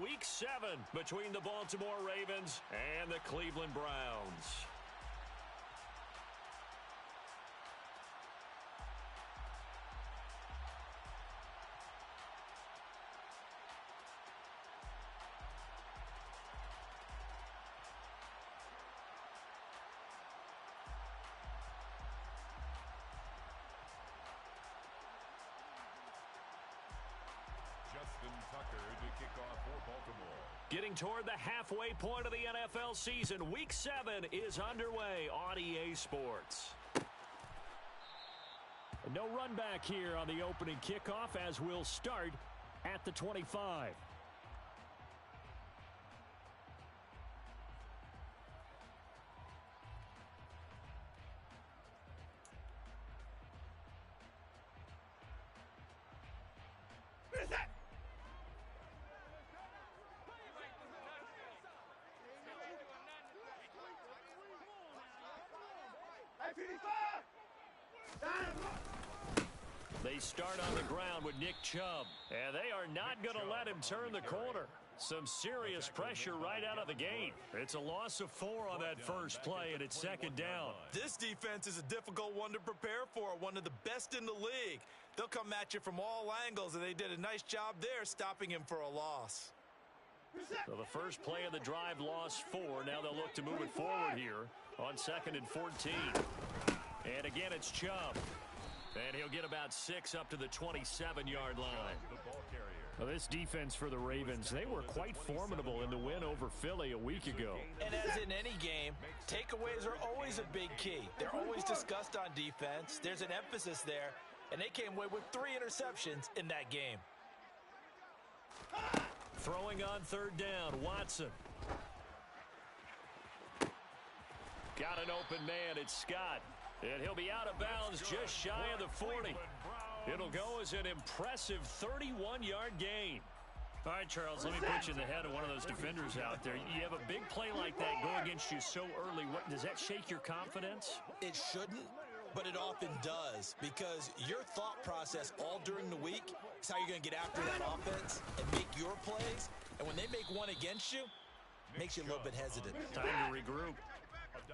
Week 7 between the Baltimore Ravens and the Cleveland Browns. Justin Tucker to kick off for Baltimore. Getting toward the halfway point of the NFL season, Week 7 is underway on EA Sports. No run back here on the opening kickoff as we'll start at the 25. They start on the ground with Nick Chubb, and they are not going to let him turn the corner. Some serious pressure right out of the gate. It's a loss of 4 on that first play, and it's second down. This defense is a difficult one to prepare for, one of the best in the league. They'll come at you from all angles, and they did a nice job there stopping him for a loss. So the first play of the drive lost 4. Now they'll look to move it forward here on 2nd and 14. And again, it's Chubb. And he'll get about 6 up to the 27-yard line. Well, this defense for the Ravens, they were quite formidable in the win over Philly a week ago. And as in any game, takeaways are always a big key. They're always discussed on defense. There's an emphasis there, and they came away with 3 interceptions in that game. Throwing on 3rd down, Watson. Got an open man, it's Scott. And he'll be out of bounds just shy of the 40. It'll go as an impressive 31-yard gain. All right, Charles, let me put you in the head of one of those defenders out there. You have a big play like that go against you so early. Does that shake your confidence? It shouldn't, but it often does, because your thought process all during the week is how you're going to get after that offense and make your plays. And when they make one against you, it makes you a little bit hesitant. Time to regroup.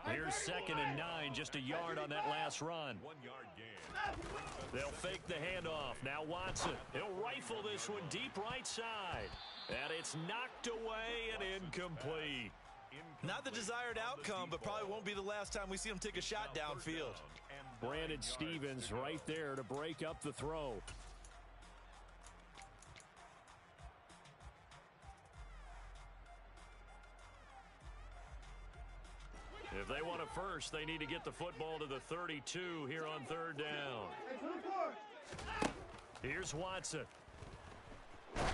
Here's 2nd and 9, just a yard on that last run. 1-yard gain. They'll fake the handoff. Now Watson. He'll rifle this one deep right side. And it's knocked away and incomplete. Not the desired outcome, but probably won't be the last time we see him take a shot downfield. Brandon Stevens right there to break up the throw. If they want a first, they need to get the football to the 32 here on 3rd down. Here's Watson. And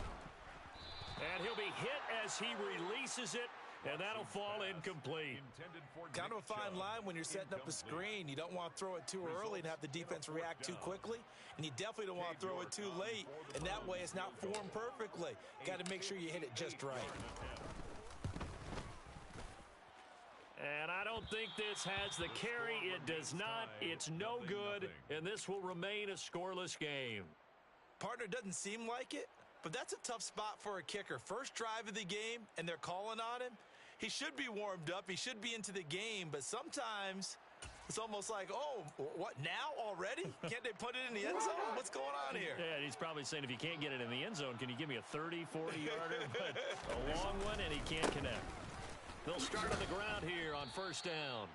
he'll be hit as he releases it, and that'll fall incomplete. Kind of a fine line when you're setting up a screen. You don't want to throw it too early and have the defense react too quickly, and you definitely don't want to throw it too late, and that way it's not formed perfectly. Got to make sure you hit it just right. And I don't think this has the carry. It does not. It's no good, and this will remain a scoreless game. Partner, doesn't seem like it, but that's a tough spot for a kicker. First drive of the game, and they're calling on him. He should be warmed up. He should be into the game, but sometimes it's almost like, oh, what, now already? Can't they put it in the end zone? What's going on here? Yeah, he's probably saying, if you can't get it in the end zone, can you give me a 30, 40-yarder? But a long one, and he can't connect. They'll start on the ground here on 1st down.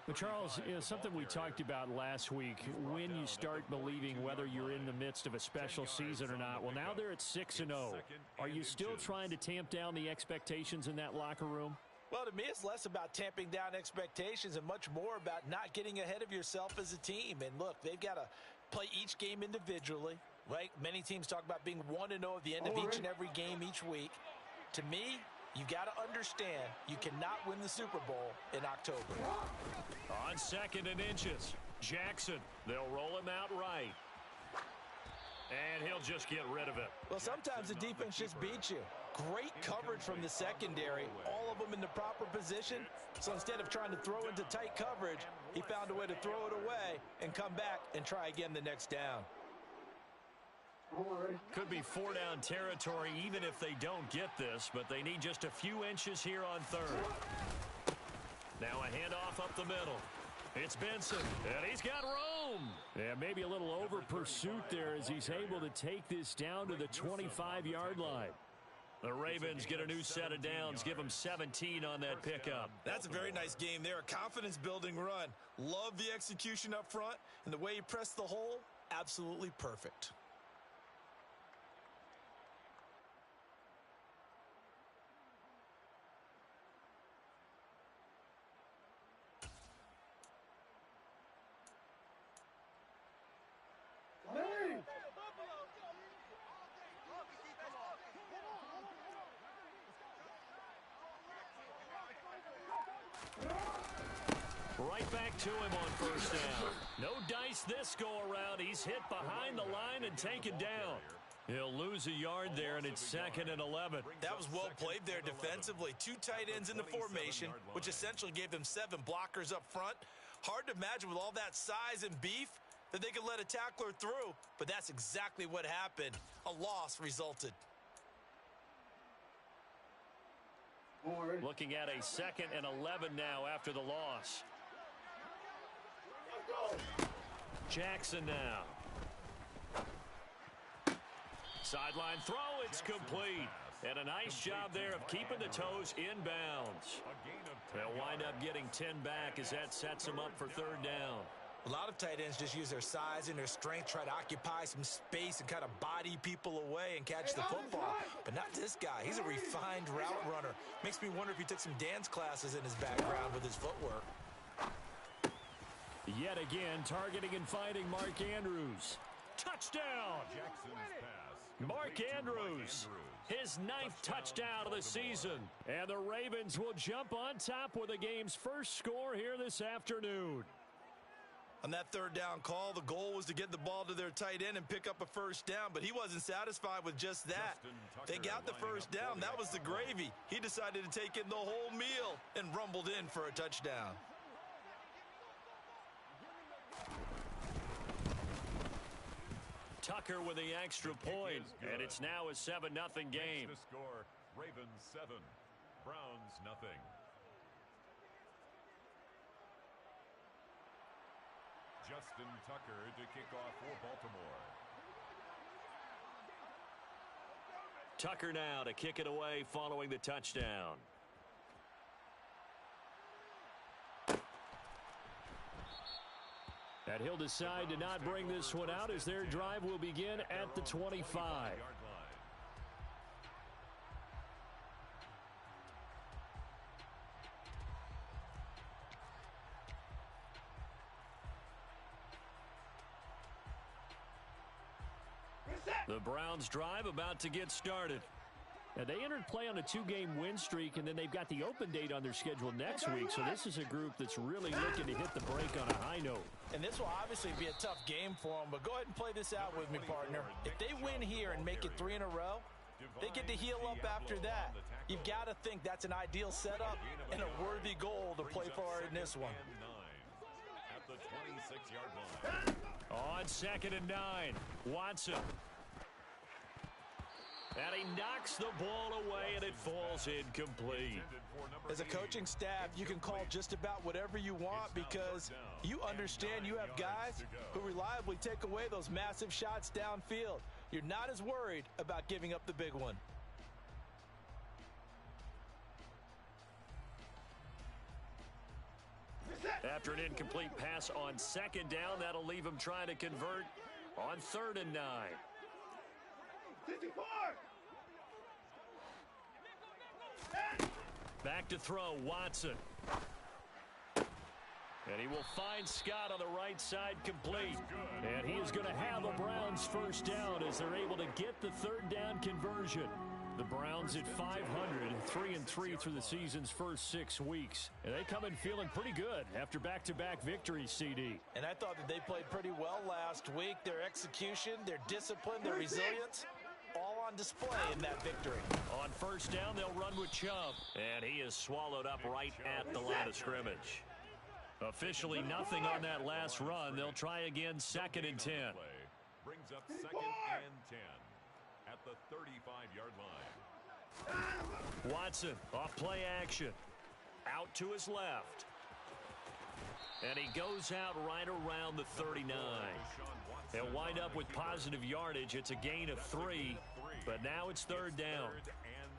But Charles, something we talked about last week, when you start believing whether you're in the midst of a special season or not. Well, now they're at 6-0. Are you still trying to tamp down the expectations in that locker room? Well, to me, it's less about tamping down expectations and much more about not getting ahead of yourself as a team. And look, they've got to play each game individually, right? Many teams talk about being 1-0 at the end of each and every game each week. To me, you got to understand you cannot win the Super Bowl in October. On 2nd and inches, Jackson. They'll roll him out right. And he'll just get rid of it. Well, sometimes the defense just beats you. Great coverage from the secondary, all of them in the proper position. So instead of trying to throw into tight coverage, he found a way to throw it away and come back and try again the next down. Could be 4-down territory even if they don't get this, but they need just a few inches here on third. Now a handoff up the middle. It's Benson, and he's got room. Yeah, maybe a little over pursuit there as he's able to take this down to the 25-yard line. The Ravens get a new set of downs, give them 17 on that pickup. That's a very nice game there, a confidence-building run. Love the execution up front, and the way he pressed the hole, absolutely perfect. Right back to him on first down. No dice this go-around. He's hit behind the line and taken down. He'll lose a yard there, and it's 2nd and 11. That was well played there defensively. 2 tight ends in the formation, which essentially gave them 7 blockers up front. Hard to imagine with all that size and beef that they could let a tackler through, but that's exactly what happened. A loss resulted. Looking at a 2nd and 11 now after the loss. Jackson now. Sideline throw, it's complete. And a nice job there of keeping the toes inbounds. They'll wind up getting 10 back as that sets them up for 3rd down. A lot of tight ends just use their size and their strength, try to occupy some space and kind of body people away and catch the football. But not this guy. He's a refined route runner. Makes me wonder if he took some dance classes in his background with his footwork. Yet again, targeting and finding Mark Andrews. Touchdown! Mark Andrews, his 9th touchdown of the season. And the Ravens will jump on top with the game's first score here this afternoon. On that 3rd down call, the goal was to get the ball to their tight end and pick up a first down, but he wasn't satisfied with just that. They got the first down. That was the gravy. He decided to take in the whole meal and rumbled in for a touchdown. Tucker with the extra point, and it's now a 7-0 game. The score, Ravens 7, Browns nothing. Justin Tucker to kick off for Baltimore. Tucker now to kick it away following the touchdown. And he'll decide to not bring this one out as their drive will begin at the 25. The Browns drive about to get started. Now, they entered play on a 2-game win streak, and then they've got the open date on their schedule next week. So this is a group that's really looking to hit the break on a high note. And this will obviously be a tough game for them, but go ahead and play this out with me, partner. If they win here and make it 3 in a row, they get to heal up after that. You've got to think that's an ideal setup and a worthy goal to play for in this one. At the 26-yard line. On 2nd and 9, Watson. And he knocks the ball away, and it falls incomplete. As a coaching staff, you can call just about whatever you want because you understand you have guys who reliably take away those massive shots downfield. You're not as worried about giving up the big one. After an incomplete pass on 2nd down, that'll leave him trying to convert on 3rd and 9. Back to throw, Watson. And he will find Scott on the right side complete. And he is going to have a Browns first down as they're able to get the 3rd down conversion. The Browns at 500, 3-3 through the season's first 6 weeks. And they come in feeling pretty good after back-to-back victories, CD. And I thought that they played pretty well last week. Their execution, their discipline, their resilience, all on display in that victory. On 1st down, they'll run with Chubb. And he is swallowed up right at the line of scrimmage. Officially nothing on that last run. They'll try again 2nd and 10. brings up 2nd and 10 at the 35-yard line. Watson off play action. Out to his left. And he goes out right around the 39. He'll wind up with positive yardage. It's a gain of 3, but now it's 3rd down.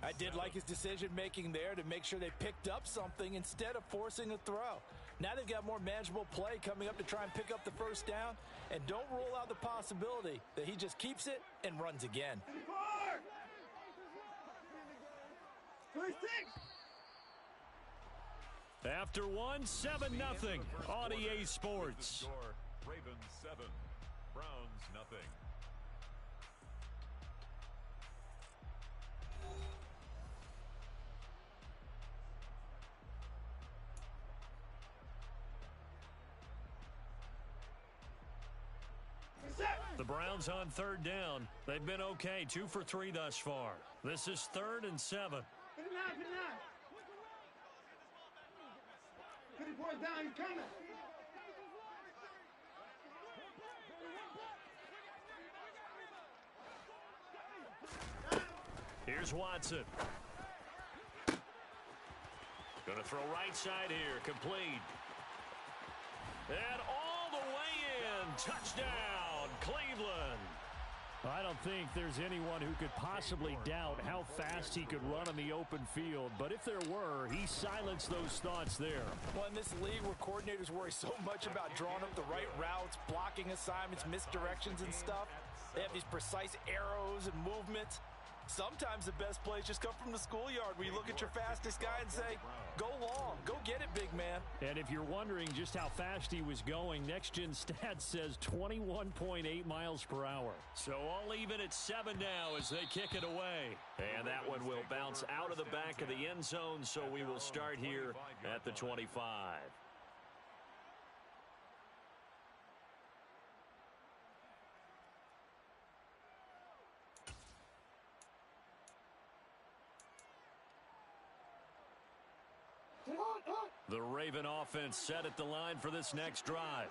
I did like his decision-making there to make sure they picked up something instead of forcing a throw. Now they've got more manageable play coming up to try and pick up the 1st down. And don't rule out the possibility that he just keeps it and runs again. After one, 7-0 on EA Sports. Ravens 7, Browns nothing. The Browns on 3rd down. They've been okay, 2 for 3 thus far. This is 3rd and 7. Down, he's coming. Here's Watson. Gonna throw right side here, complete. And all the way in, touchdown, Cleveland. I don't think there's anyone who could possibly doubt how fast he could run on the open field. But if there were, he silenced those thoughts there. Well, in this league where coordinators worry so much about drawing up the right routes, blocking assignments, misdirections and stuff, they have these precise arrows and movements. Sometimes the best plays just come from the schoolyard where you look at your fastest guy and say, go long, go get it, big man. And if you're wondering just how fast he was going, Next Gen Stats says 21.8 miles per hour. So all even at 7 now as they kick it away. And that one will bounce out of the back of the end zone, so we will start here at the 25. The Raven offense set at the line for this next drive.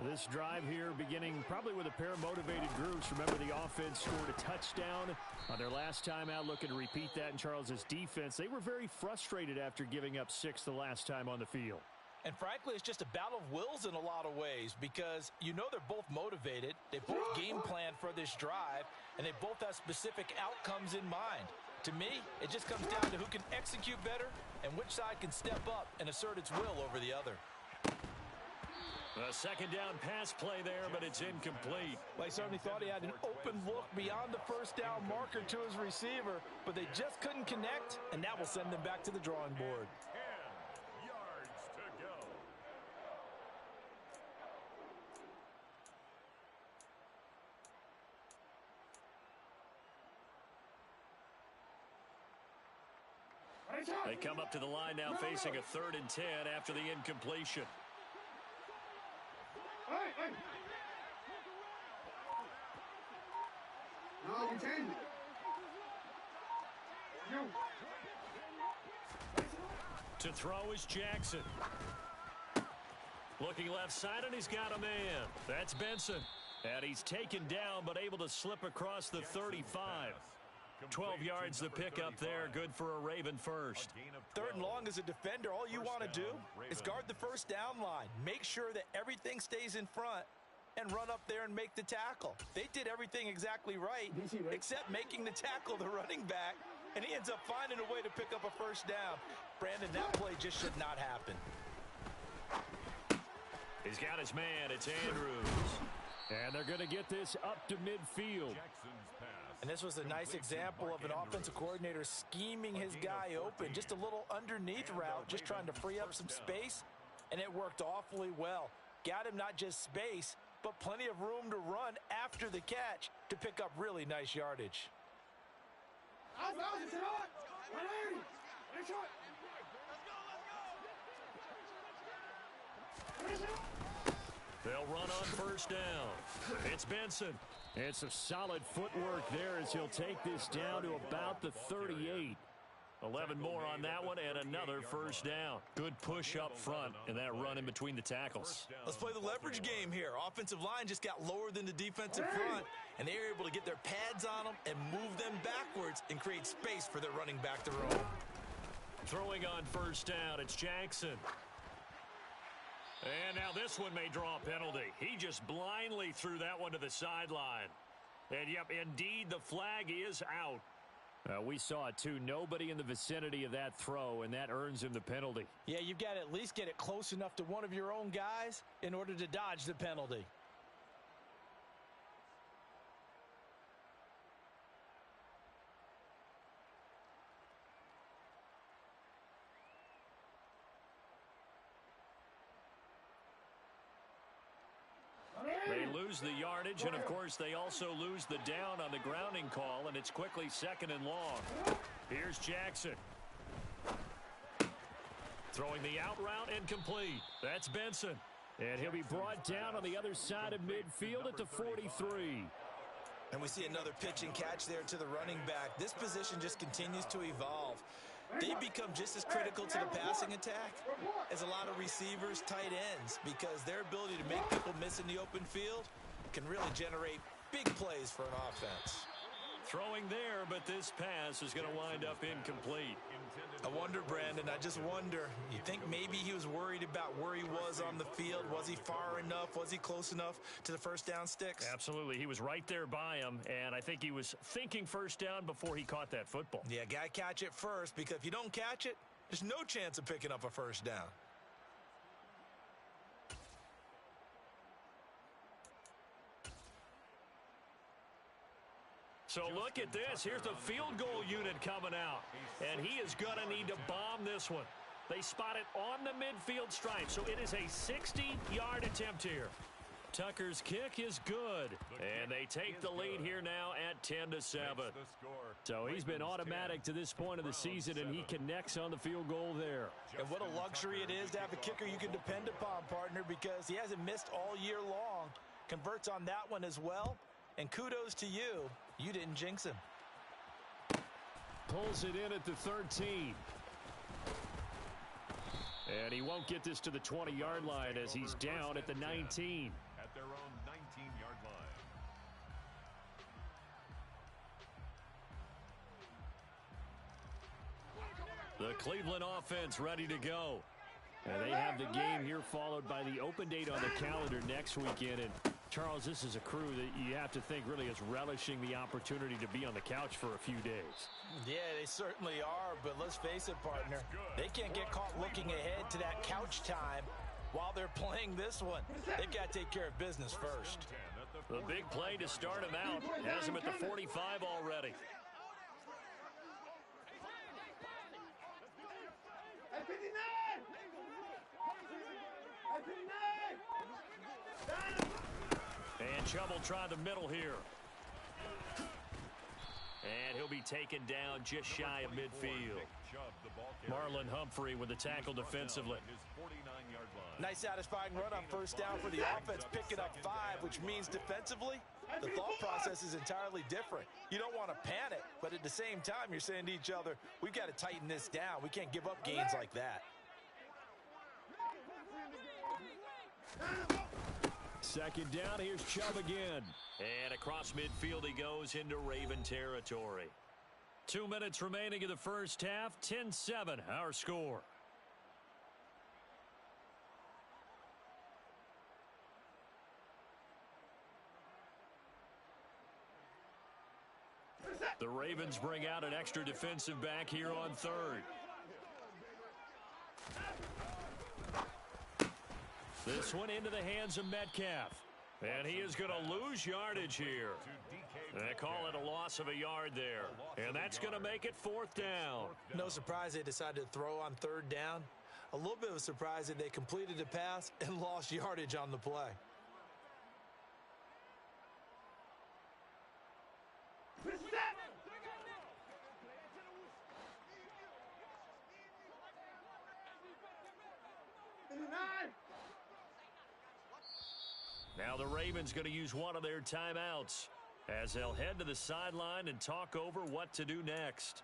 This drive here beginning probably with a pair of motivated groups. Remember, the offense scored a touchdown on their last time out, looking to repeat that in Charles's defense. They were very frustrated after giving up 6 the last time on the field. And frankly, it's just a battle of wills in a lot of ways because you know they're both motivated. They both game plan for this drive, and they both have specific outcomes in mind. To me, it just comes down to who can execute better and which side can step up and assert its will over the other. A 2nd down pass play there, but it's incomplete. Well, he certainly thought he had an open look beyond the 1st down marker to his receiver, but they just couldn't connect, and that will send them back to the drawing board. 10 yards to go. They come up to the line now facing a 3rd and 10 after the incompletion. Hey. No, we change it. To throw is Jackson. Looking left side, and he's got a man. That's Benson. And he's taken down, but able to slip across the 35. 12 yards the pickup there, good for a Raven first. 3rd and long as a defender, all you want to do is guard the 1st down line. Make sure that everything stays in front and run up there and make the tackle. They did everything exactly right, except making the tackle the running back, and he ends up finding a way to pick up a 1st down. Brandon, that play just should not happen. He's got his man. It's Andrews. And they're going to get this up to midfield. And this was a nice example of an offensive coordinator scheming his guy open. Just a little underneath route, just trying to free up some space, and it worked awfully well. Got him not just space, but plenty of room to run after the catch to pick up really nice yardage. They'll run on 1st down. It's Benson. It's a solid footwork there as he'll take this down to about the 38. 11 more on that one and another first down. Good push up front and that run in between the tackles. Let's play the leverage game here. Offensive line just got lower than the defensive front, and they were able to get their pads on them and move them backwards and create space for their running back to roam. Throwing on first down, it's Jackson. And now this one may draw a penalty. He just blindly threw that one to the sideline. And, yep, indeed, the flag is out. We saw it, too. Nobody in the vicinity of that throw, and that earns him the penalty. Yeah, you've got to at least get it close enough to one of your own guys in order to dodge the penalty. They lose the yardage, and, of course, they also lose the down on the grounding call, and it's quickly 2nd and long. Here's Jackson. Throwing the out route and complete. That's Benson. And he'll be brought down on the other side of midfield at the 43. And we see another pitch and catch there to the running back. This position just continues to evolve. They become just as critical to the passing attack as a lot of receivers, tight ends, because their ability to make people miss in the open field can really generate big plays for an offense. Throwing there, but this pass is going to wind up incomplete. I wonder, Brandon, I just wonder, you think maybe he was worried about where he was on the field? Was he far enough? Was he close enough to the first down sticks? Absolutely. He was right there by him, and I think he was thinking first down before he caught that football. Yeah, got to catch it first, because if you don't catch it, there's no chance of picking up a first down. So look at this. Here's the field goal unit coming out. And he is going to need to bomb this one. They spot it on the midfield stripe. So it is a 60-yard attempt here. Tucker's kick is good. And they take the lead here now at 10-7. So he's been automatic to this point of the season, and he connects on the field goal there. And what a luxury it is to have a kicker you can depend upon, partner, because he hasn't missed all year long. Converts on that one as well. And kudos to you. You didn't jinx him. Pulls it in at the 13. And he won't get this to the 20-yard line as he's down at the 19. At their own 19-yard line. The Cleveland offense ready to go. And they have the game here followed by the open date on the calendar next weekend. And Charles, this is a crew that you have to think really is relishing the opportunity to be on the couch for a few days. Yeah, they certainly are, but let's face it, partner. They can't get caught looking ahead to that couch time while they're playing this one. They've got to take care of business first. The big play to start him out has him at the 45 already. And Chubb will try the middle here. And he'll be taken down just shy of midfield. Marlon Humphrey with the tackle defensively. Nice satisfying run on first down for the offense, picking up 5, which means defensively, the thought process is entirely different. You don't want to panic, but at the same time, you're saying to each other, we've got to tighten this down. We can't give up gains like that. Second down, here's Chubb again. And across midfield he goes into Raven territory. 2 minutes remaining in the first half, 10-7 our score. The Ravens bring out an extra defensive back here on third. This one into the hands of Metcalf. And he is going to lose yardage here. They call it a loss of a yard there. And that's going to make it 4th down. No surprise they decided to throw on 3rd down. A little bit of a surprise that they completed the pass and lost yardage on the play. Now the Ravens going to use one of their timeouts as they'll head to the sideline and talk over what to do next.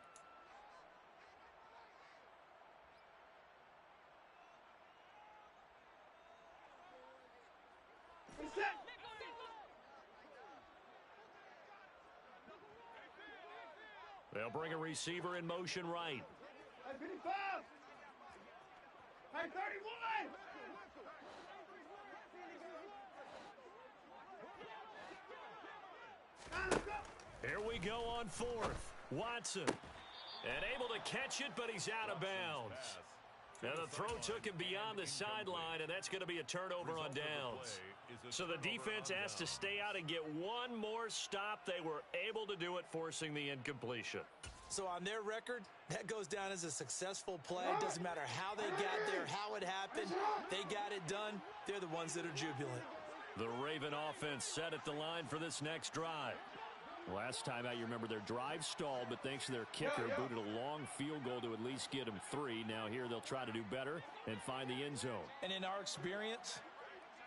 They'll bring a receiver in motion right. Hey, 55. Hey, 31. Here we go on fourth. Watson. And able to catch it, but he's out of bounds. Now the throw took him beyond the sideline, and that's going to be a turnover on downs. So the defense has to stay out and get one more stop. They were able to do it, forcing the incompletion. So on their record, that goes down as a successful play. It doesn't matter how they got there, how it happened. They got it done. They're the ones that are jubilant. The Raven offense set at the line for this next drive. Last time out, you remember their drive stalled, but thanks to their kicker, booted a long field goal to at least get them 3. Now here they'll try to do better and find the end zone. And in our experience,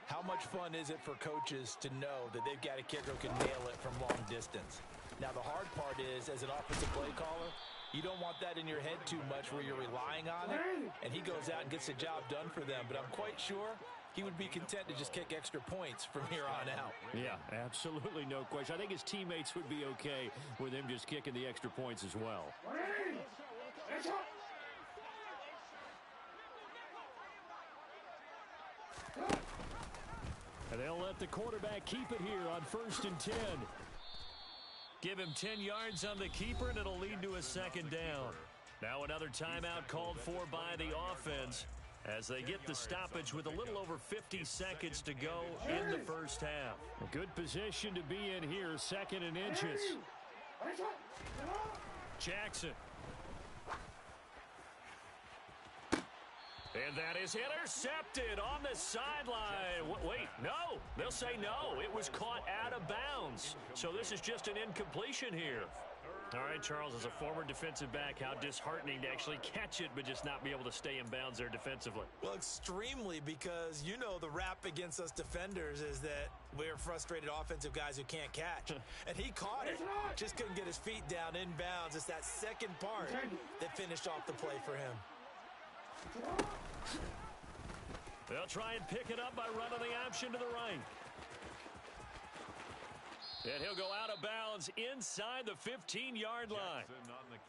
how much fun is it for coaches to know that they've got a kicker who can nail it from long distance? Now, the hard part is, as an offensive play caller, you don't want that in your head too much where you're relying on it, and he goes out and gets the job done for them. But I'm quite sure he would be content to just kick extra points from here on out. Yeah, absolutely no question. I think his teammates would be okay with him just kicking the extra points as well. And they'll let the quarterback keep it here on 1st and 10. Give him 10 yards on the keeper, and it'll lead to a second down. Now another timeout called for by the offense as they get the stoppage with a little over 50 seconds to go in the first half. A good position to be in here, 2nd and inches. Jackson. And that is intercepted on the sideline. Wait, no. They'll say no. It was caught out of bounds. So this is just an incompletion here. All right, Charles, as a former defensive back, how disheartening to actually catch it but just not be able to stay in bounds there defensively. Well, extremely, because you know the rap against us defenders is that we're frustrated offensive guys who can't catch. And he caught it, just couldn't get his feet down in bounds. It's that second part that finished off the play for him. They'll try and pick it up by running the option to the right. And he'll go out of bounds inside the 15-yard line.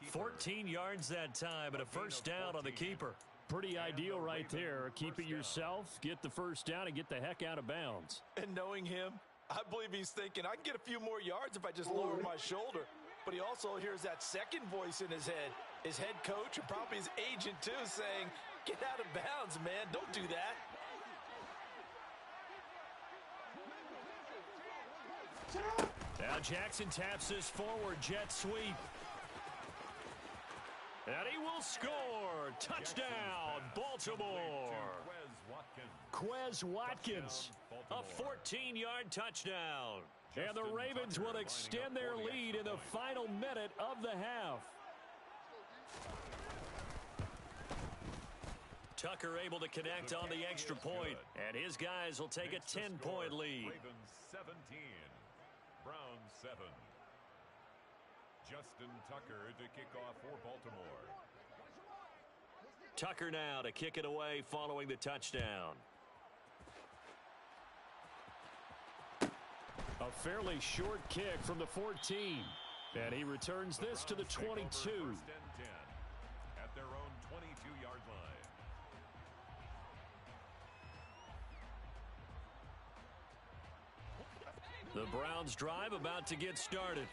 14 yards that time, and a first down on the keeper. Pretty ideal right there. Keep it yourself, get the first down, and get the heck out of bounds. And knowing him, I believe he's thinking, I can get a few more yards if I just lower my shoulder. But he also hears that second voice in his head, his head coach, and probably his agent too, saying, get out of bounds, man. Don't do that. Now Jackson taps this forward jet sweep. And he will score. Touchdown, Baltimore. Quez Watkins, a 14-yard touchdown. And the Ravens will extend their lead in the final minute of the half. Tucker able to connect on the extra point, and his guys will take a 10-point lead. Ravens 17, Browns 7. Justin Tucker to kick off for Baltimore. Tucker now to kick it away following the touchdown. A fairly short kick from the 14. And he returns this to the 22. First and 10 at their own 22-yard line. The Browns drive about to get started.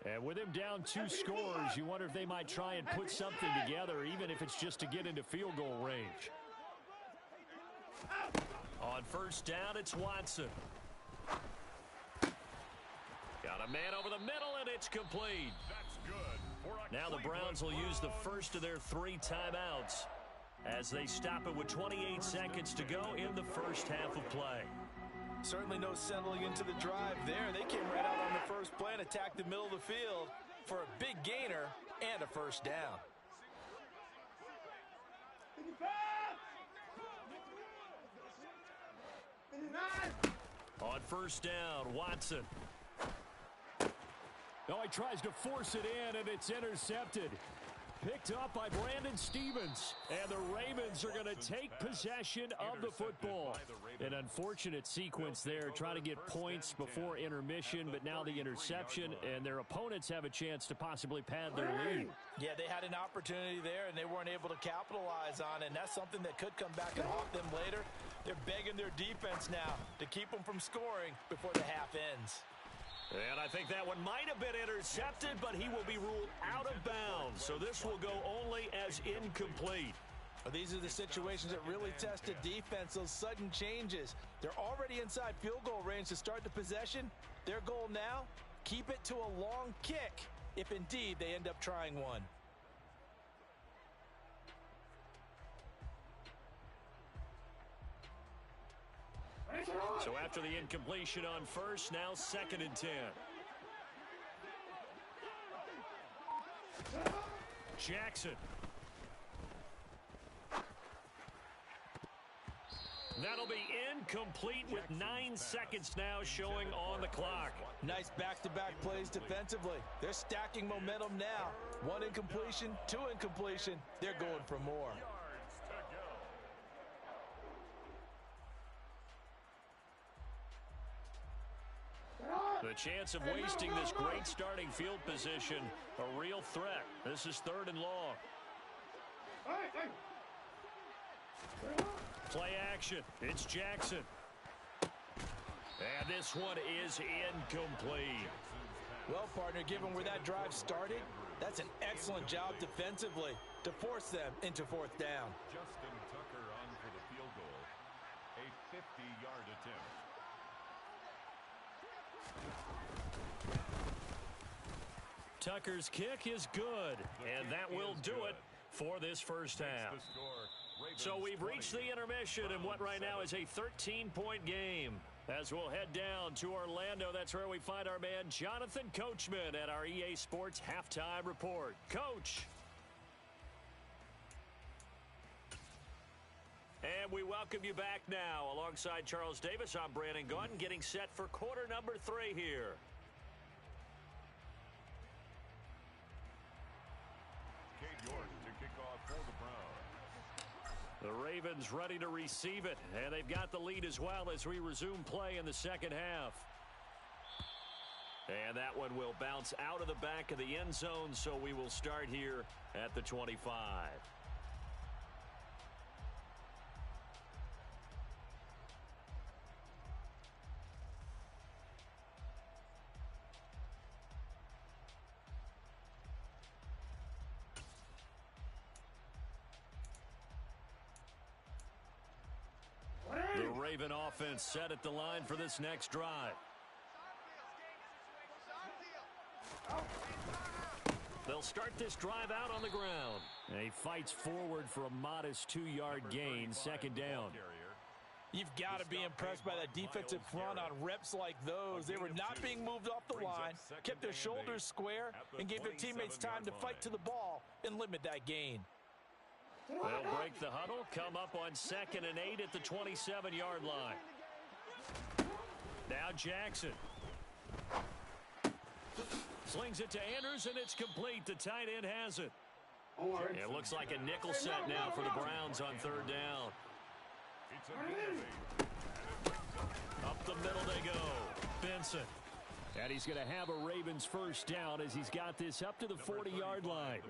And with him down 2 scores, you wonder if they might try and put something together, even if it's just to get into field goal range. On first down, it's Watson. Got a man over the middle, and it's complete. That's good. Now the Browns will use the first of their 3 timeouts as they stop it with 28 seconds to go in the first half of play. Certainly no settling into the drive there. They came right out on the first play and attacked the middle of the field for a big gainer and a first down. On first down, Watson. No, he tries to force it in, and it's intercepted. picked up by Brandon Stephens. And the Ravens are going to take possession of the football. An unfortunate sequence there, trying to get points before intermission, but now the interception, and their opponents have a chance to possibly pad their lead. Yeah, they had an opportunity there, and they weren't able to capitalize on it, and that's something that could come back and haunt them later. They're begging their defense now to keep them from scoring before the half ends. And I think that one might have been intercepted, but he will be ruled out of bounds. So this will go only as incomplete. Well, these are the situations that really test a defense, those sudden changes. They're already inside field goal range to start the possession. Their goal now, keep it to a long kick, if indeed they end up trying one. So after the incompletion on first, now 2nd and 10. Jackson. That'll be incomplete with 9 seconds now showing on the clock. Nice back-to-back plays defensively. They're stacking momentum now. 1 incompletion, 2 incompletion. They're going for more. The chance of wasting this great starting field position, a real threat. This is 3rd and long. Play action. It's Jackson. And this one is incomplete. Well, partner, given where that drive started, that's an excellent job defensively to force them into 4th down. Justin Tucker on for the field goal. A 50-yard attempt. Tucker's kick is good, and that will do it for this first half. So we've reached the intermission in what right now is a 13-point game. As we'll head down to Orlando, that's where we find our man Jonathan Coachman at our EA Sports Halftime Report. Coach. And we welcome you back now. Alongside Charles Davis, I'm Brandon Gaudin, getting set for quarter number 3 here. The Ravens ready to receive it, and they've got the lead as well as we resume play in the second half. And that one will bounce out of the back of the end zone, so we will start here at the 25. The Raven offense set at the line for this next drive. They'll start this drive out on the ground. And he fights forward for a modest 2-yard gain, 2nd down. You've got to be impressed by that defensive front on reps like those. They were not being moved off the line, kept their shoulders square, and gave their teammates time to fight to the ball and limit that gain. They'll break the huddle, come up on 2nd and 8 at the 27-yard line. Now Jackson. Slings it to Andrews, and it's complete. The tight end has it. It looks like a nickel set now for the Browns on 3rd down. Up the middle they go. Benson. And he's going to have a Ravens first down as he's got this up to the 40-yard line.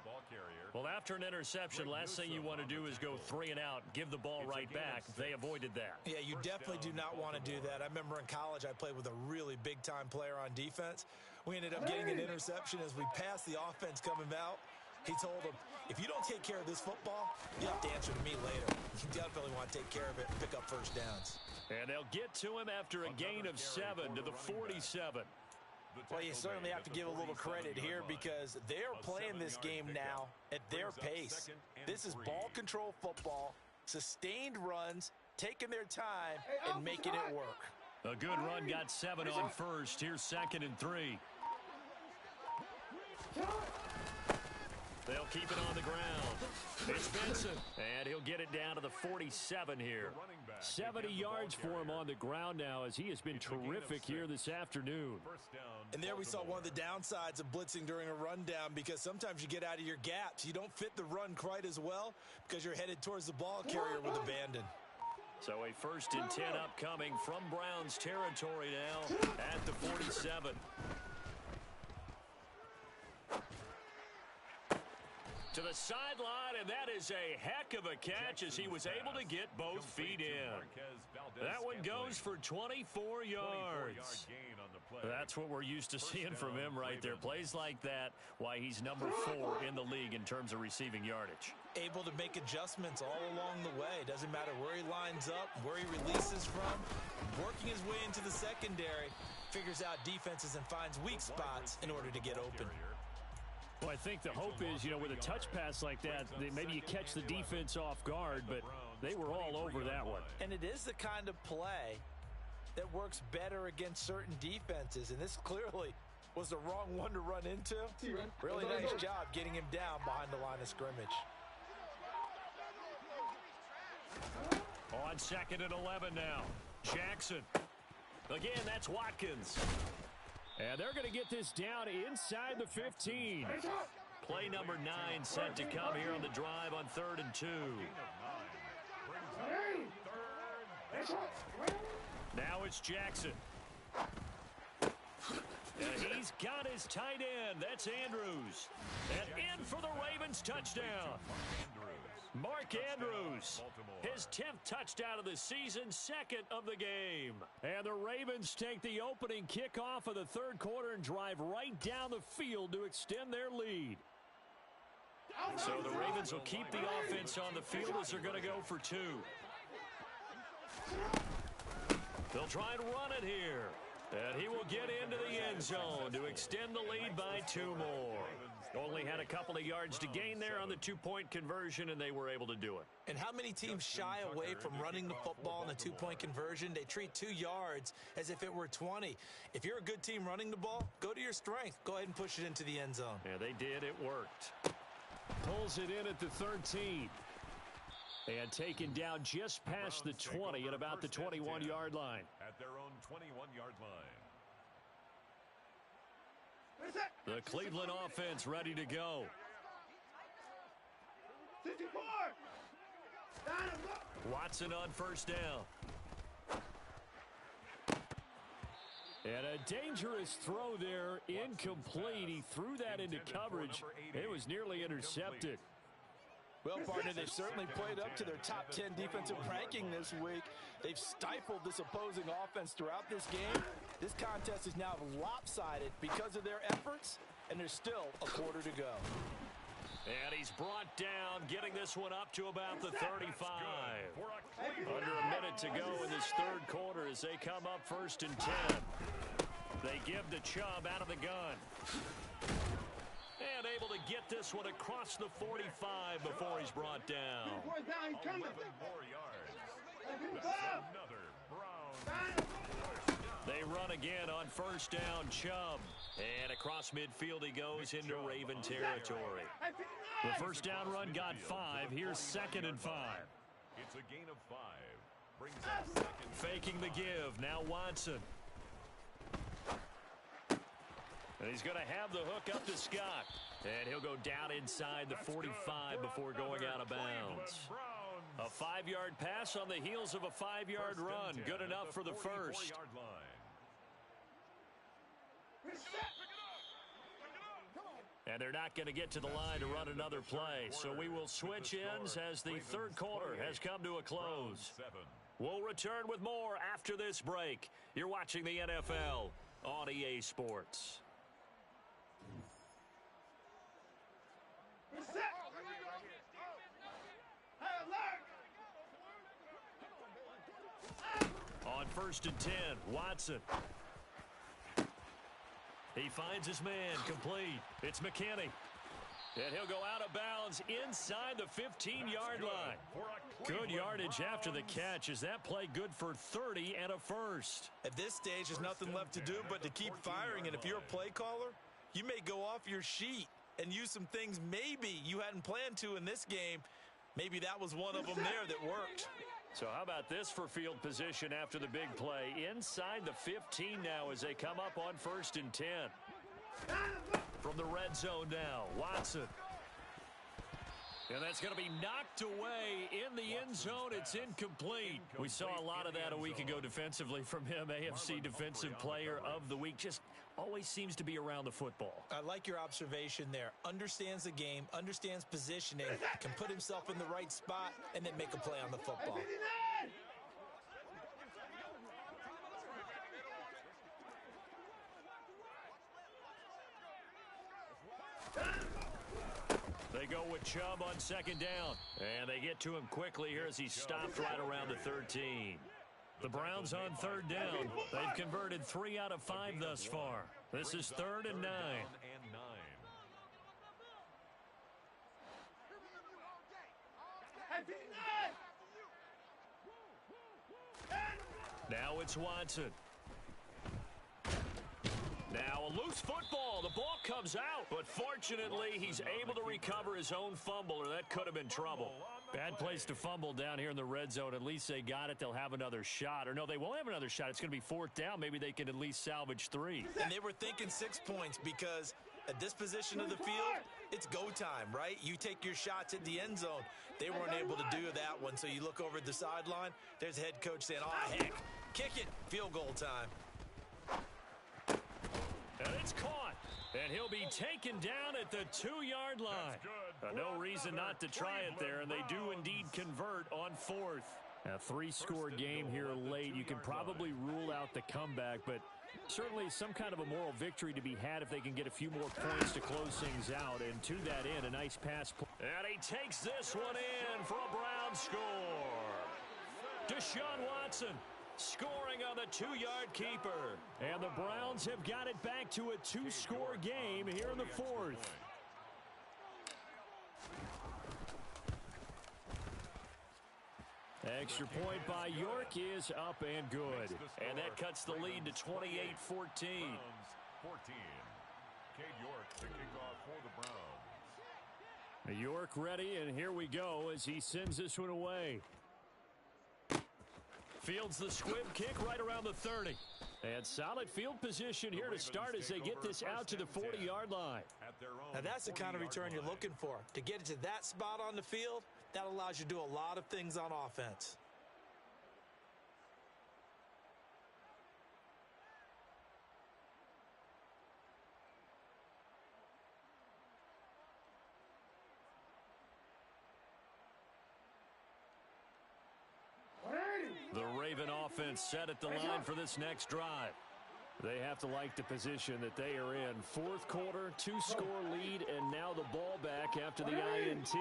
Well, after an interception, last thing you want to do is go 3 and out, give the ball right back. They avoided that. Yeah, you definitely do not want to do that. I remember in college I played with a really big-time player on defense. We ended up getting an interception as we passed the offense coming out. He told him, if you don't take care of this football, you have to answer to me later. You definitely want to take care of it and pick up first downs. And they'll get to him after a gain of 7 to the 47. Well, you certainly have to give a little credit here because they're playing this game now at their pace. This is ball control football, sustained runs, taking their time, and making it work. A good run got 7 on first. Here's 2nd and 3. They'll keep it on the ground. It's Vincent, and he'll get it down to the 47 here. 70 yards for him on the ground now, as he has been terrific here this afternoon. And there we saw one of the downsides of blitzing during a rundown, because sometimes you get out of your gaps. You don't fit the run quite as well because you're headed towards the ball carrier with abandon. So a 1st and 10 upcoming from Browns territory now at the 47. To the sideline, and that is a heck of a catch as he was able to get both feet in. That one goes for 24 yards. That's what we're used to seeing from him right there. Plays like that, why he's number 4 in the league in terms of receiving yardage. Able to make adjustments all along the way. Doesn't matter where he lines up, where he releases from. Working his way into the secondary, figures out defenses and finds weak spots in order to get open. Well, I think the hope is, with a touch pass like that, maybe you catch the defense off guard, but they were all over that one. And it is the kind of play that works better against certain defenses, and this clearly was the wrong one to run into. Really nice job getting him down behind the line of scrimmage. On 2nd and 11 now. Jackson. Again, that's Watkins. And they're going to get this down inside the 15. Play number 9 set to come here on the drive on 3rd and 2. Now it's Jackson. And he's got his tight end. That's Andrews. And in for the Ravens touchdown. Mark Andrews, his 10th touchdown of the season, 2nd of the game. And the Ravens take the opening kickoff of the 3rd quarter and drive right down the field to extend their lead. So the Ravens will keep the offense on the field as they're going to go for 2. They'll try and run it here. And he will get into the end zone to extend the lead by 2 more. Only had a couple of yards to gain there on the 2-point conversion, and they were able to do it. And how many teams shy away from running the football in a 2-point conversion? They treat 2 yards as if it were 20. If you're a good team running the ball, go to your strength. Go ahead and push it into the end zone. Yeah, they did. It worked. Pulls it in at the 13. And taken down just past the 20 at about the 21-yard line. At their own 21-yard line. The Cleveland offense ready to go. 64. Watson on 1st down. And a dangerous throw there, incomplete. He threw that into coverage. It was nearly intercepted. Well, partner, they've certainly played up to their top 10 defensive ranking this week. They've stifled this opposing offense throughout this game. This contest is now lopsided because of their efforts, and there's still a quarter to go. And he's brought down, getting this one up to about the 35. Under a minute to go in this 3rd quarter as they come up 1st and 10. They give to Chubb out of the gun. And able to get this one across the 45 before he's brought down. 11 more yards. That's another Brown. They run again on 1st down, Chubb. And across midfield he goes into Raven territory. The 1st down run got 5. Here's 2nd and 5. It's a gain of 5. Brings up 2nd. Faking the give. Now Watson. And he's going to have the hook up to Scott. And he'll go down inside the 45 before going out of bounds. A 5-yard pass on the heels of a 5-yard run. Good enough for the 1st. And they're not going to get to the line to run another play. So we will switch ends as the 3rd quarter has come to a close. We'll return with more after this break. You're watching the NFL on EA Sports. On 1st and 10, Watson. He finds his man, complete. It's McKinney. And he'll go out of bounds inside the 15-yard line. Good yardage after the catch. Is that play good for 30 and a 1st? At this stage, there's nothing left to do but to keep firing. And if you're a play caller, you may go off your sheet and use some things maybe you hadn't planned to in this game. Maybe that was one of them there that worked. So how about this for field position after the big play? Inside the 15 now as they come up on 1st and 10. From the red zone now, Watson. And that's going to be knocked away in the end zone. It's incomplete. We saw a lot of that a week ago defensively from him. AFC Defensive Player of the Week. Just always seems to be around the football. I like your observation there. Understands the game, understands positioning, can put himself in the right spot, and then make a play on the football. They go with Chubb on 2nd down. And they get to him quickly here as he stopped right around the 13. The Browns on 3rd down. They've converted 3 out of 5 thus far. This is 3rd and 9. Now it's Watson. Now a loose football. The ball comes out, but fortunately he's able to recover his own fumble, or that could have been trouble. Bad place to fumble down here in the red zone. At least they got it. They'll have another shot. Or no, they won't have another shot. It's going to be 4th down. Maybe they can at least salvage 3. And they were thinking 6 points because at this position of the field, it's go time, right? You take your shots at the end zone. They weren't able to do that one, so you look over at the sideline. There's the head coach saying, oh, heck, kick it, field goal time. And it's caught. And he'll be taken down at the 2-yard line. No reason not to try it there, and they do indeed convert on 4th. A 3-score game here late. You can probably rule out the comeback, but certainly some kind of a moral victory to be had if they can get a few more points to close things out. And to that end, a nice pass. And he takes this one in for a Brown score. Deshaun Watson scoring on the 2-yard keeper. And the Browns have got it back to a 2-score game here in the 4th. Extra point by York is up and good. And that cuts the lead to 28-14. 14. Cade York to kick off for the Browns. York ready, and here we go as he sends this one away. Fields the squib kick right around the 30. And solid field position here to start as they get this out to the 40-yard line. Now that's the kind of return you're looking for. To get it to that spot on the field, that allows you to do a lot of things on offense. The Raven offense set at the line for this next drive. They have to like the position that they are in. 4th quarter, 2-score lead, and now the ball back after the INT.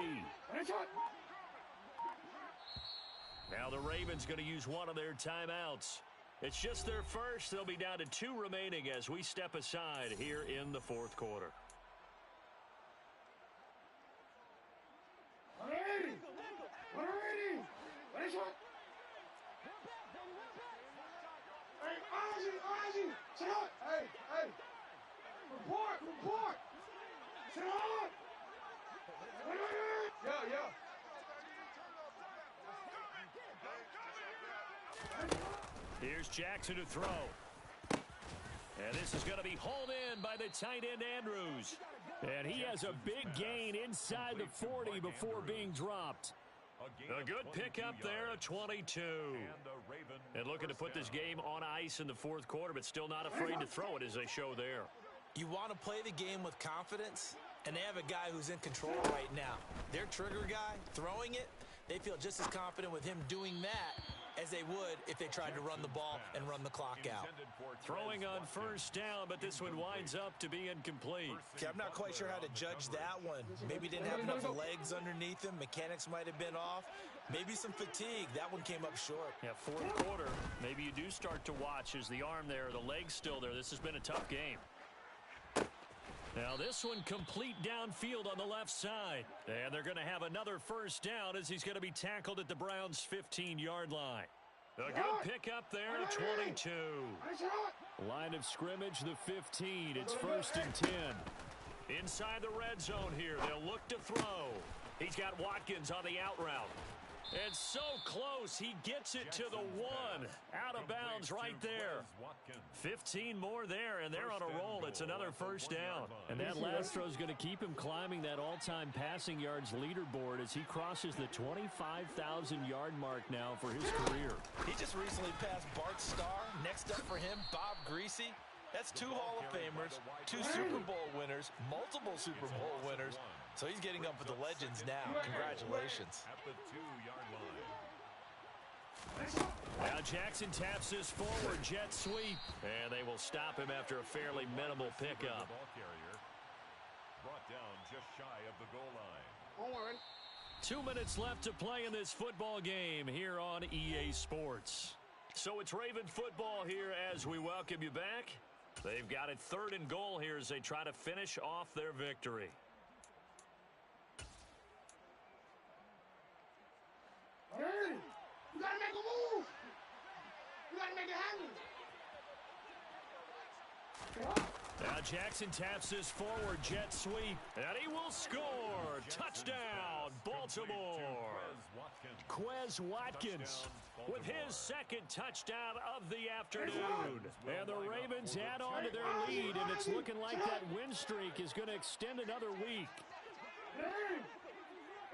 Now the Ravens going to use one of their timeouts. It's just their first. They'll be down to 2 remaining as we step aside here in the 4th quarter. Hey, report. Sit on. Yeah. Here's Jackson to throw. And this is going to be hauled in by the tight end Andrews. And he has a big gain inside the 40 before being dropped. A good pickup there, a 22. And looking to put this game on ice in the 4th quarter, but still not afraid to throw it as they show there. You want to play the game with confidence, and they have a guy who's in control right now. Their trigger guy, throwing it, they feel just as confident with him doing that as they would if they tried to run the ball and run the clock out. Throwing on 1st down, but this one winds up to be incomplete. Okay, I'm not quite sure how to judge that one. Maybe didn't have enough legs underneath him. Mechanics might have been off. Maybe some fatigue. That one came up short. Yeah, 4th quarter, maybe you do start to watch as the arm there, the leg's still there. This has been a tough game. Now this one complete downfield on the left side. And they're going to have another 1st down as he's going to be tackled at the Browns' 15-yard line. A good pickup there, 22. Line of scrimmage, the 15. It's 1st and 10. Inside the red zone here. They'll look to throw. He's got Watkins on the out route. And so close, he gets it to the 1. Out of bounds right there. 15 more there, and they're on a roll. It's another first down. And that last throw is going to keep him climbing that all-time passing yards leaderboard as he crosses the 25,000-yard mark now for his career. He just recently passed Bart Starr. Next up for him, Bob Greasy. That's 2 Hall of Famers, 2 Super Bowl winners, multiple Super Bowl winners. So he's getting up with the legends now. Congratulations. At the 2-yard line. Now Jackson taps his forward jet sweep. And they will stop him after a fairly minimal pickup. Ball carrier brought down just shy of the goal line. Don't worry. 2 minutes left to play in this football game here on EA Sports. So it's Raven football here as we welcome you back. They've got it 3rd and goal here as they try to finish off their victory. Hey, you gotta make a move. You gotta make it happen. Now Jackson taps his forward jet sweep, and he will score. Touchdown, Baltimore. Quez Watkins with his 2nd touchdown of the afternoon. And the Ravens add on to their lead, and it's looking like that win streak is going to extend another week. Hey,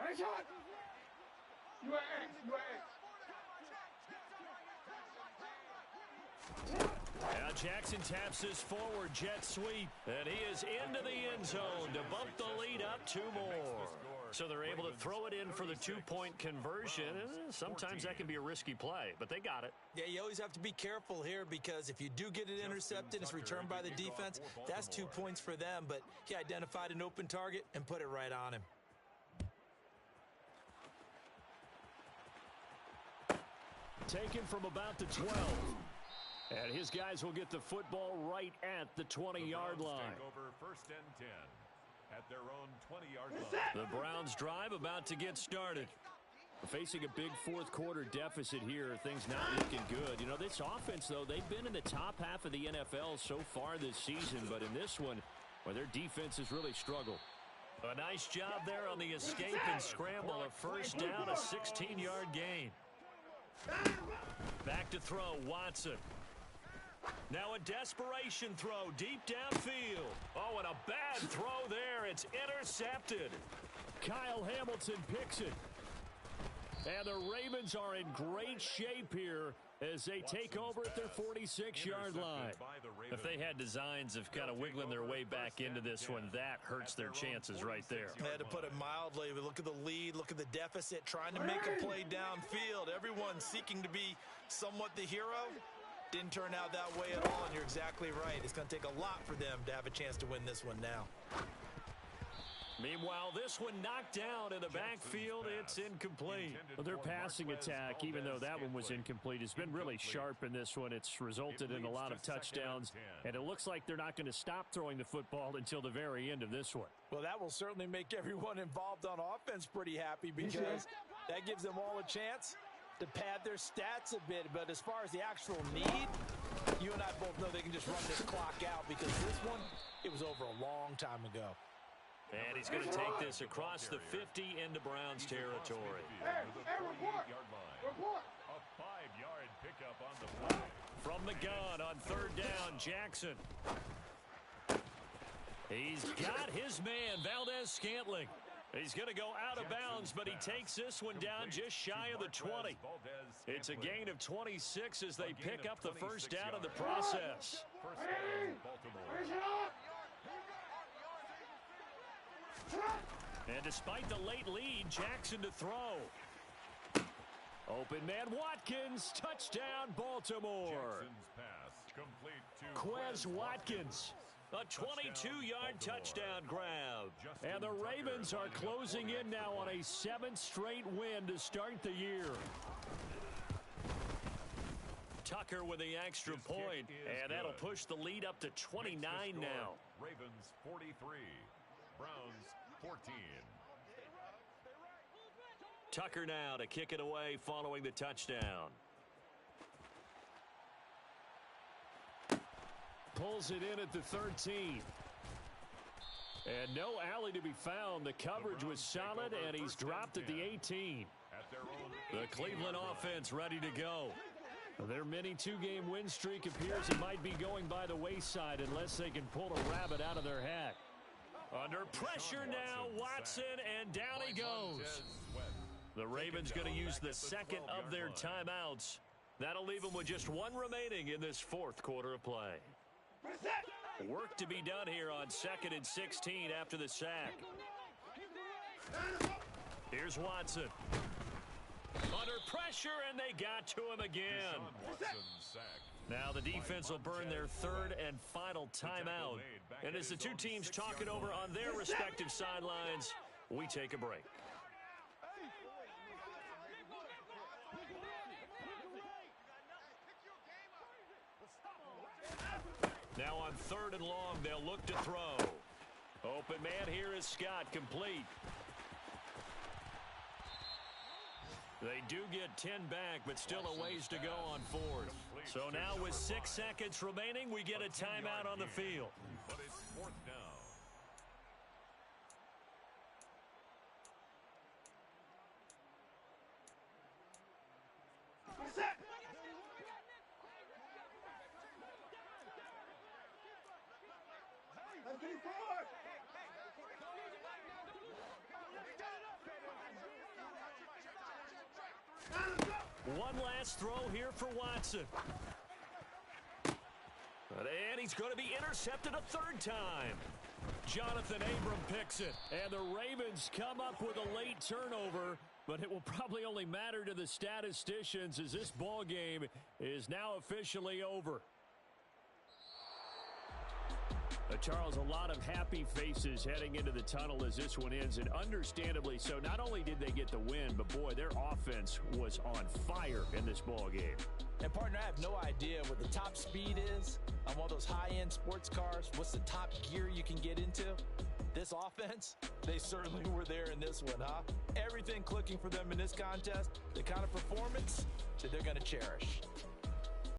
right shot. You are X. You are X. Now Jackson taps his forward jet sweep, and he is into the end zone to bump the lead up 2 more. So they're able to throw it in for the 2-point conversion. Sometimes that can be a risky play, but they got it. Yeah, you always have to be careful here because if you do get it intercepted, it's returned by the defense. That's 2 points for them, but he identified an open target and put it right on him. Taken from about the 12. And his guys will get the football right at the 20-yard line. Take over 1st and 10 at their own 20-yard line. The Browns drive about to get started. Facing a big 4th quarter deficit here, things not looking good. You know, this offense, though, they've been in the top half of the NFL so far this season, but in this one, well, their defense has really struggled. A nice job there on the escape and scramble. A first down, a 16-yard gain. Back to throw, Watson. Now a desperation throw deep downfield. Oh, and a bad throw there. It's intercepted. Kyle Hamilton picks it. And the Ravens are in great shape here as they take over at their 46-yard line. If they had designs of kind of wiggling their way back into this one, that hurts their chances right there. I had to put it mildly. We look at the lead, look at the deficit, trying to make a play downfield. Everyone seeking to be somewhat the hero. Didn't turn out that way at all, and you're exactly right. It's going to take a lot for them to have a chance to win this one now. Meanwhile, this one knocked down in the backfield. It's incomplete. Well, their passing attack, even though that one was incomplete, has been really sharp in this one. It's resulted in a lot of touchdowns, and it looks like they're not going to stop throwing the football until the very end of this one. Well, that will certainly make everyone involved on offense pretty happy because that gives them all a chance to pad their stats a bit. But as far as the actual need, you and I both know they can just run this clock out because this one, it was over a long time ago. And he's going to take this across the 50 into Browns territory. Hey, report. Report. A 5-yard pickup on the play. From the gun on 3rd down, Jackson. He's got his man, Valdez-Scantling. He's going to go out of bounds, but he takes this one down just shy of the 20. It's a gain of 26 as they pick up the first down in the process. First down, Baltimore. And despite the late lead, Jackson to throw. Open man Watkins, touchdown Baltimore. Jackson's pass complete to Quez Watkins, a 22-yard touchdown grab. And the Ravens are closing in now on a 7th straight win to start the year. Tucker with the extra point, and that'll push the lead up to 29 now. Ravens 43, Browns 14. Tucker now to kick it away following the touchdown. Pulls it in at the 13. And no alley to be found. The coverage was solid, and he's dropped at the 18. The Cleveland offense ready to go. Their mini two-game win streak appears it might be going by the wayside unless they can pull a rabbit out of their hat. Under pressure now, Watson, and down he goes. The Ravens going to use the second of their timeouts. That'll leave them with just one remaining in this fourth quarter of play. Work to be done here on 2nd and 16 after the sack. Here's Watson. Under pressure, and they got to him again. Now the defense will burn their third and final timeout. And as the two teams talk it over on their respective sidelines, we take a break. Now on 3rd and long, they'll look to throw. Open man here is Scott, complete. They do get 10 back, but still a ways to go on 4th. So now with 6 seconds remaining, we get a timeout on the field. But it's 4th down. One last throw here for Watson. And he's going to be intercepted a 3rd time. Jonathan Abram picks it. And the Ravens come up with a late turnover, but it will probably only matter to the statisticians as this ball game is now officially over. Charles, a lot of happy faces heading into the tunnel as this one ends, and understandably so. Not only did they get the win, but boy, their offense was on fire in this ball game. And partner, I have no idea what the top speed is on one of those high-end sports cars. What's the top gear you can get into? This offense, they certainly were there in this one, huh? Everything clicking for them in this contest, the kind of performance that they're going to cherish.